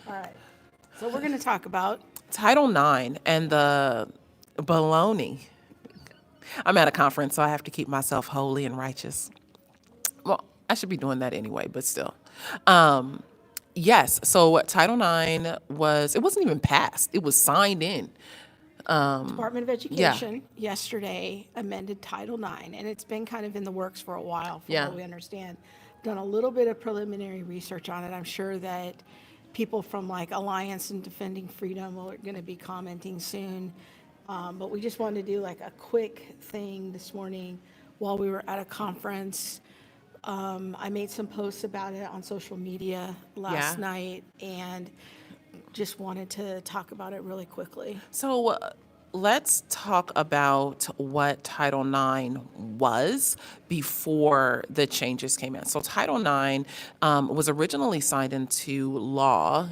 All right. So we're going to talk about Title IX and the baloney. I'm at a conference, so I have to keep myself holy and righteous. Well, I should be doing that anyway, but still. Um, yes, so Title IX it wasn't even passed, it was signed in. Department of Yeah, Education yesterday amended Title IX, and it's been kind of in the works for a while, from yeah. what we understand. Done a little bit of preliminary research on it. I'm sure that people from like Alliance and Defending Freedom are going to be commenting soon. But we just wanted to do like a quick thing this morning while we were at a conference. I made some posts about it on social media Yeah. last night and just wanted to talk about it really quickly. So let's talk about what Title IX was before the changes came in. So Title IX was originally signed into law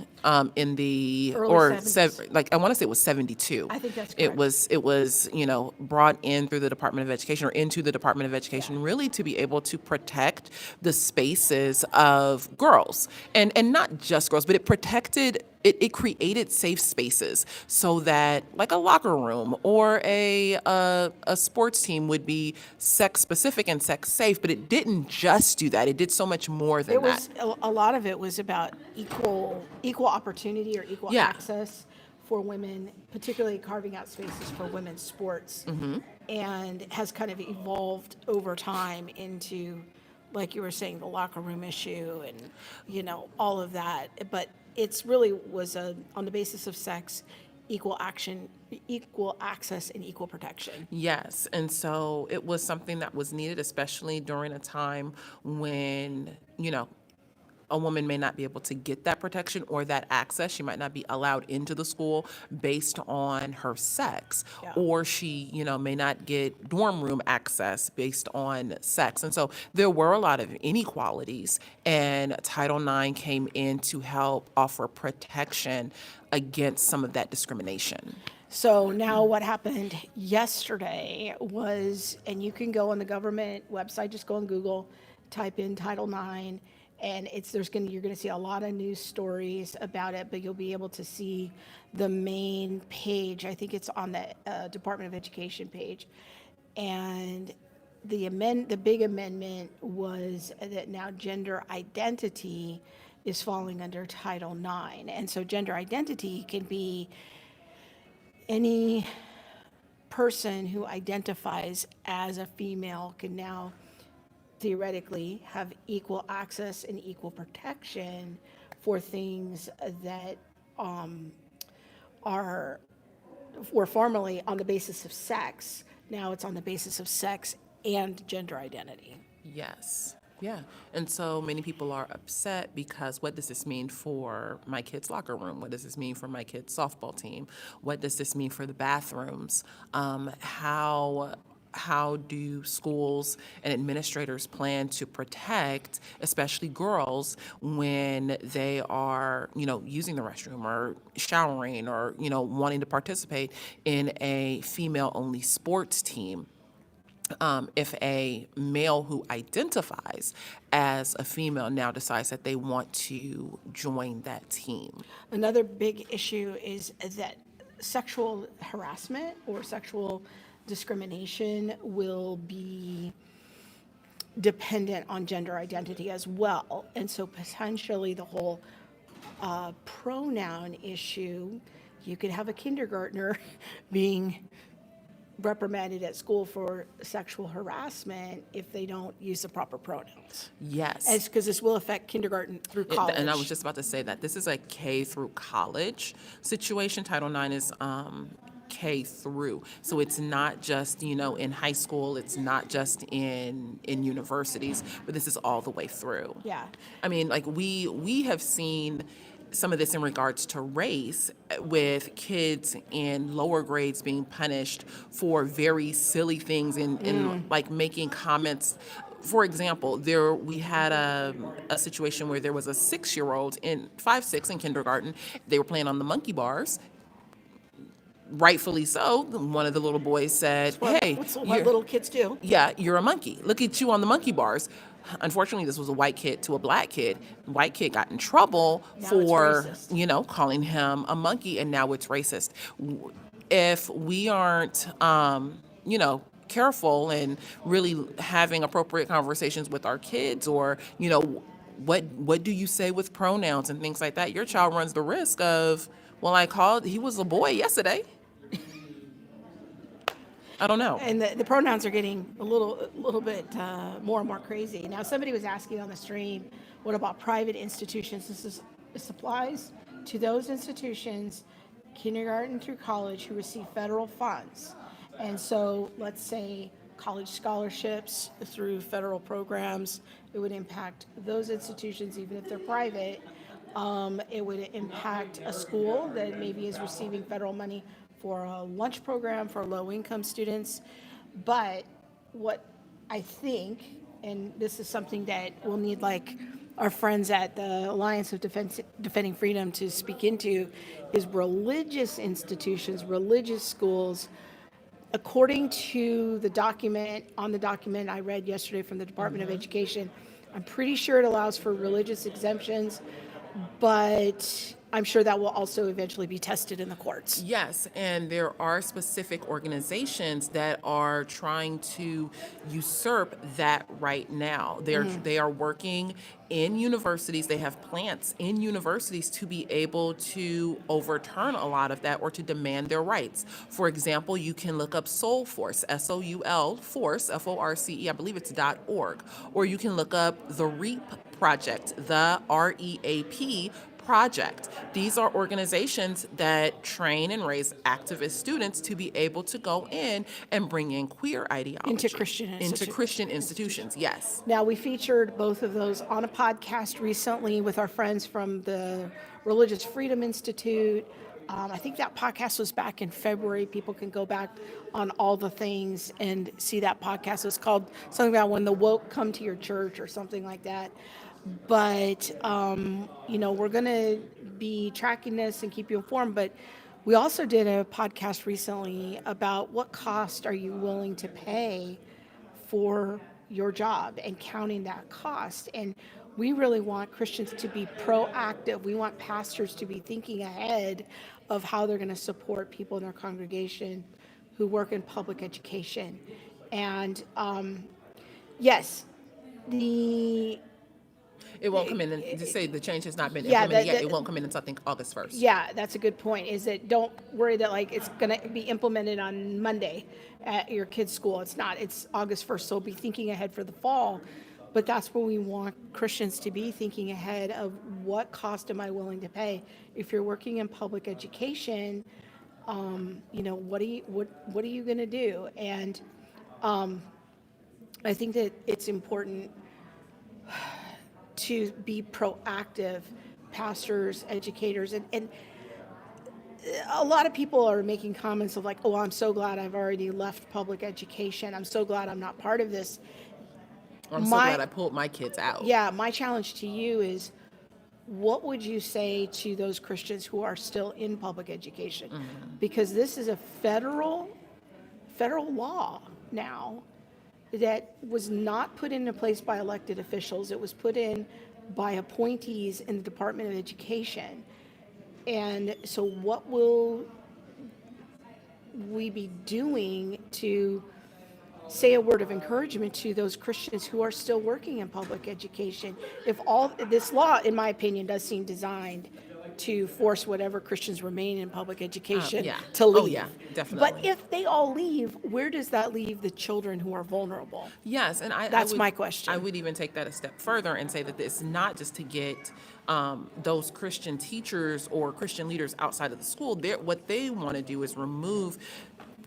in the Early 70s. like I want to say it was 72. I think that's It correct. was it was brought in through the Department of Education or into the Department of Yeah. Education really to be able to protect the spaces of girls and not just girls, but it created safe spaces so that like a locker room or a sports team would be sex specific and sex safe, but it didn't just do that. It did so much more than It that. was a lot of it was about equal opportunity or equal Yeah. access for women, particularly carving out spaces for women's sports, and has kind of evolved over time into, like you were saying, the locker room issue and all of that. But it's really was on the basis of sex, equal action, equal access, and equal protection. Yes. And so it was something that was needed, especially during a time when, a woman may not be able to get that protection or that access. She might not be allowed into the school based on her sex, Yeah. or she, may not get dorm room access based on sex. And so there were a lot of inequalities, and Title IX came in to help offer protection against some of that discrimination. So now what happened yesterday was, and you can go on the government website, just go on Google, type in Title IX, and you're gonna see a lot of news stories about it, but you'll be able to see the main page. I think it's on the Department of Education page. And the big amendment was that now gender identity is falling under Title IX. And so gender identity can be any person who identifies as a female can now theoretically have equal access and equal protection for things that are were formerly on the basis of sex. Now it's on the basis of sex and gender identity. Yes. Yeah. And so many people are upset because what does this mean for my kid's locker room? What does this mean for my kid's softball team? What does this mean for the bathrooms? How do schools and administrators plan to protect, especially girls, when they are, using the restroom or showering or, wanting to participate in a female-only sports team? If a male who identifies as a female now decides that they want to join that team. Another big issue is that sexual harassment or sexual discrimination will be dependent on gender identity as well. And so potentially the whole pronoun issue, you could have a kindergartner being reprimanded at school for sexual harassment if they don't use the proper pronouns. Yes. Because this will affect kindergarten through college. And I was just about to say that this is a K through college situation. Title IX is K through. So it's not just, in high school, it's not just in universities, but this is all the way through. Yeah. I mean, like we have seen some of this in regards to race with kids in lower grades being punished for very silly things and like making comments. For example, we had a situation where there was a 6-year-old in 5, 6 in kindergarten. They were playing on the monkey bars. Rightfully so. One of the little boys said, "Hey, What's what little kids do. yeah, you're a monkey. Look at you on the monkey bars." unfortunately, this was a white kid to a black kid. White kid got in trouble Now it's for, racist. calling him a monkey, and now it's racist. If we aren't, careful and really having appropriate conversations with our kids, or, what do you say with pronouns and things like that, your child runs the risk of, well, he was a boy yesterday. I don't know. And the pronouns are getting a little bit more and more crazy. Now, somebody was asking on the stream, what about private institutions? This applies to those institutions, kindergarten through college, who receive federal funds. And so let's say college scholarships through federal programs, it would impact those institutions, even if they're private. It would impact a school that maybe is receiving federal money for a lunch program for low-income students. But what I think, and this is something that we'll need like our friends at the Alliance of Defending Freedom to speak into, is religious institutions, religious schools. According to the document I read yesterday from the Department of Education, I'm pretty sure it allows for religious exemptions, but I'm sure that will also eventually be tested in the courts. Yes, and there are specific organizations that are trying to usurp that right now. They are working in universities. They have plants in universities to be able to overturn a lot of that, or to demand their rights. For example, you can look up Soul Force, SOUL Force, FORCE, I believe it's .org, or you can look up the REAP Project, the REAP Project. These are organizations that train and raise activist students to be able to go in and bring in queer ideology Into Christian institutions. Yes. Now, we featured both of those on a podcast recently with our friends from the Religious Freedom Institute. I think that podcast was back in February. People can go back on all the things and see that podcast. It's called something about when the woke come to your church or something like that. But, we're going to be tracking this and keep you informed. But we also did a podcast recently about what cost are you willing to pay for your job, and counting that cost. And we really want Christians to be proactive. We want pastors to be thinking ahead of how they're going to support people in their congregation who work in public education. And yes, it won't come in, and to say the change has not been implemented yet, it won't come in until I think August 1st. Yeah, that's a good point, is that don't worry that it's going to be implemented on Monday at your kid's school. It's not. It's August 1st, so be thinking ahead for the fall. But that's where we want Christians to be thinking ahead of, what cost am I willing to pay? If you're working in public education, what are you going to do? And I think that it's important to be proactive, pastors, educators, and a lot of people are making comments of oh, I'm so glad I've already left public education. I'm so glad I'm not part of this. I'm so glad I pulled my kids out. Yeah, my challenge to you is, what would you say to those Christians who are still in public education? Mm-hmm. Because this is a federal law now that was not put into place by elected officials. It was put in by appointees in the Department of Education. And so what will we be doing to say a word of encouragement to those Christians who are still working in public education? If all this law, in my opinion, does seem designed to force whatever Christians remain in public education to leave. Oh, yeah, definitely. But if they all leave, where does that leave the children who are vulnerable? Yes, and that's my question. I would even take that a step further and say that it's not just to get those Christian teachers or Christian leaders outside of the school. What they want to do is remove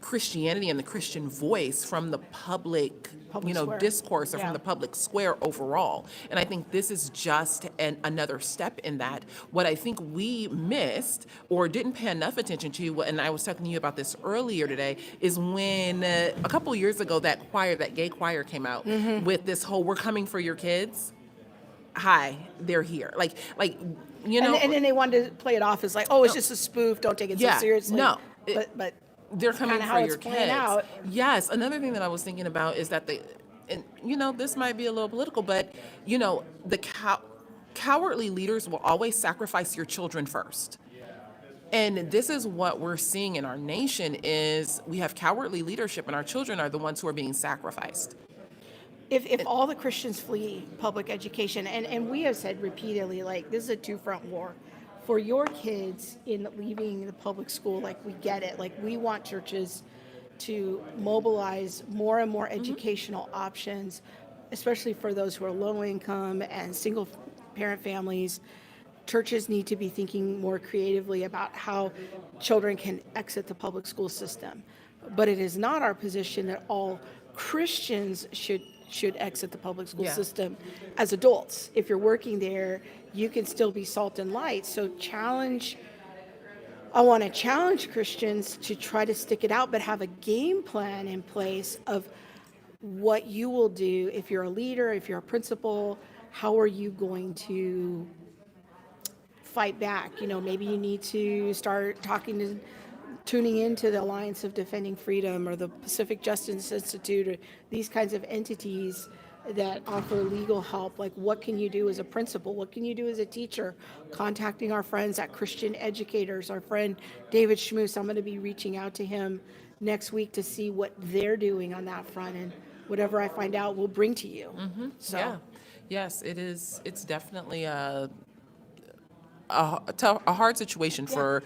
Christianity and the Christian voice from the public square. Discourse, or from the public square overall. And I think this is just another step in that. What I think we missed or didn't pay enough attention to, and I was talking to you about this earlier today, is when a couple years ago that gay choir came out with this whole "we're coming for your kids." Hi, they're here. And then they wanted to play it off as it's just a spoof. Don't take it so seriously. No, but they're coming for your kids. Out. Yes. Another thing that I was thinking about is that and this might be a little political, but the cowardly leaders will always sacrifice your children first. And this is what we're seeing in our nation is we have cowardly leadership and our children are the ones who are being sacrificed. If all the Christians flee public education, and we have said repeatedly, like, this is a two-front war. For your kids in leaving the public school, like, we get it. Like, we want churches to mobilize more and more educational options, especially for those who are low income and single parent families. Churches need to be thinking more creatively about how children can exit the public school system. But it is not our position that all Christians should exit the public school system as adults. If you're working there, you can still be salt and light. So I want to challenge Christians to try to stick it out, but have a game plan in place of what you will do if you're a leader, if you're a principal. How are you going to fight back? Maybe you need to start tuning into the Alliance of Defending Freedom or the Pacific Justice Institute or these kinds of entities that offer legal help. Like, what can you do as a principal? What can you do as a teacher? Contacting our friends at Christian Educators, our friend David Schmoose. I'm going to be reaching out to him next week to see what they're doing on that front, and whatever I find out, we'll bring to you. So. Yeah. Yes, it is. It's definitely a hard situation for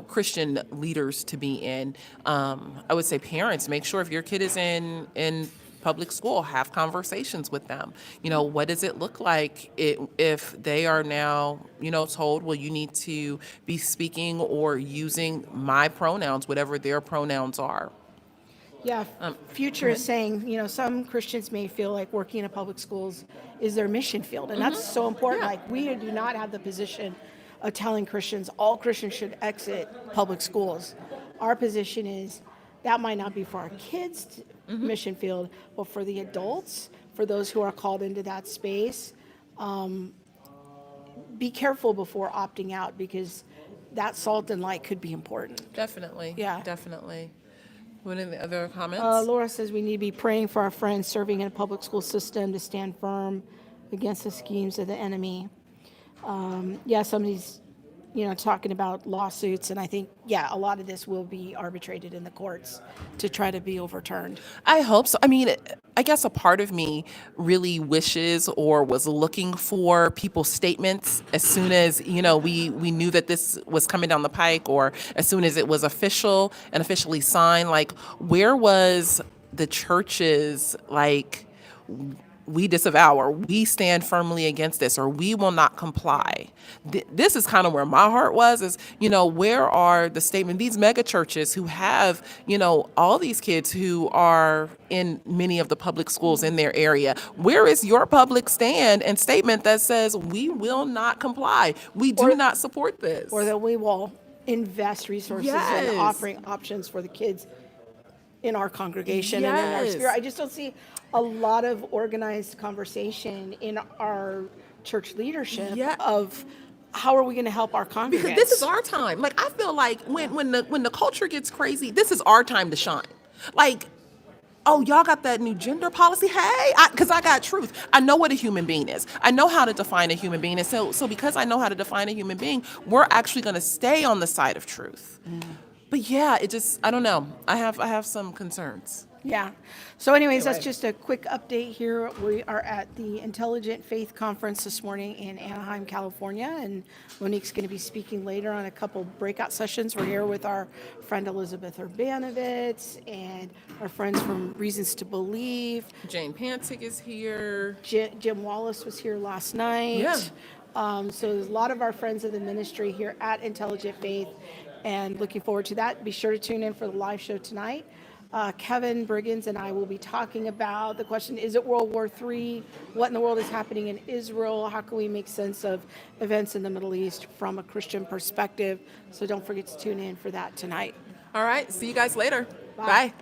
Christian leaders to be in. I would say parents, make sure if your kid is in public school, have conversations with them. What does it look like if they are now told, well, you need to be speaking or using my pronouns, whatever their pronouns are. Yeah, Future is saying, some Christians may feel like working in public schools is their mission field, and that's so important. Yeah. Like, we do not have the position of telling Christians all Christians should exit public schools. Our position is that might not be for our kids' mission field, but for the adults, for those who are called into that space, be careful before opting out, because that salt and light could be important. Definitely. Yeah. Definitely. What are the other comments? Laura says we need to be praying for our friends serving in a public school system to stand firm against the schemes of the enemy. Somebody's, talking about lawsuits, and I think, a lot of this will be arbitrated in the courts to try to be overturned. I hope so. I mean, I guess a part of me really wishes or was looking for people's statements as soon as, we knew that this was coming down the pike, or as soon as it was official and officially signed. Like, where was the church's, like, we disavow, or we stand firmly against this, or we will not comply. This is kind of where my heart was, is, where are the statement, these mega churches who have, all these kids who are in many of the public schools in their area? Where is your public stand and statement that says we will not comply? We do not support this. Or that we will invest resources Yes. in offering options for the kids in our congregation and in our Yes. sphere. I just don't see a lot of organized conversation in our church leadership of how are we going to help our congregants. Because this is our time. Like, I feel like when the culture gets crazy, this is our time to shine. Like, oh, y'all got that new gender policy? Hey, because I got truth. I know what a human being is. I know how to define a human being. And so because I know how to define a human being, we're actually going to stay on the side of truth. But yeah, I don't know. I have some concerns. Yeah. So anyways, that's just a quick update here. We are at the Intelligent Faith Conference this morning in Anaheim, California, and Monique's going to be speaking later on a couple breakout sessions. We're here with our friend Elizabeth Urbanovitz and our friends from Reasons to Believe. Jane Pantic is here. Jim Wallace was here last night. Yeah. So there's a lot of our friends of the ministry here at Intelligent Faith, and looking forward to that. Be sure to tune in for the live show tonight. Kevin Briggins and I will be talking about the question, is it World War III? What in the world is happening in Israel? How can we make sense of events in the Middle East from a Christian perspective? So don't forget to tune in for that tonight. All right. See you guys later. Bye. Bye.